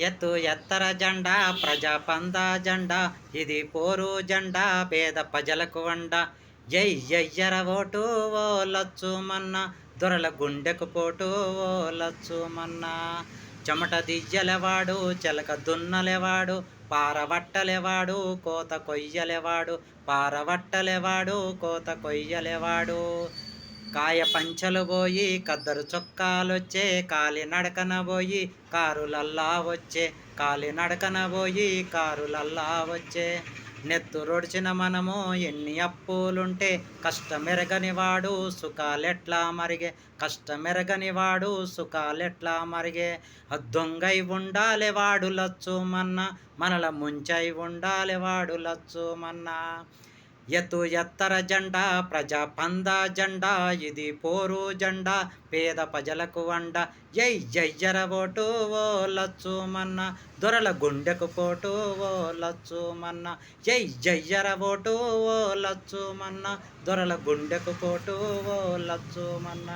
ఎత్తు ఎత్తర జెండా ప్రజాపంద జెండా ఇది పోరు జెండా పేద ప్రజలకు వండ. జై జయ్యర ఓటు ఓ లచ్చుమన్న దొరల గుండెకు పోటు ఓ లచ్చుమన్న. చెమట దియ్యలెవాడు చెలక దున్నలెవాడు పారవట్టలెవాడు కోత కొయ్యలెవాడు పారవట్టలెవాడు కోత కొయ్యలెవాడు. కాయ పంచలు పోయి కద్దరు చొక్కాలొచ్చే కాలి నడకన పోయి కారులల్లా వచ్చే కాలి నడకన పోయి కారులల్లా వచ్చే. నెత్తురొడిచిన మనము ఎన్ని అప్పులుంటే కష్టమెరగని వాడు సుఖాలెట్లా మరిగే కష్టమెరగని వాడు సుఖాలెట్లా మరిగే. దొంగై ఉండాలె వాడు లచ్చుమన్న మనల ముంచై ఉండాలె వాడు లచ్చుమన్న. ఎత్తు ఎత్తర జెండా ప్రజాపంద జెండా ఇది పోరు జెండా పేద ప్రజలకు వండ. జై జయ్యర ఓటు ఓ లచ్చుమన్న దొరల గుండెకు పోటు ఓ లచ్చుమన్న. జై జయ్యర ఓటు ఓ లచ్చుమన్న దొరల గుండెకు పోటు ఓ లచ్చుమన్న.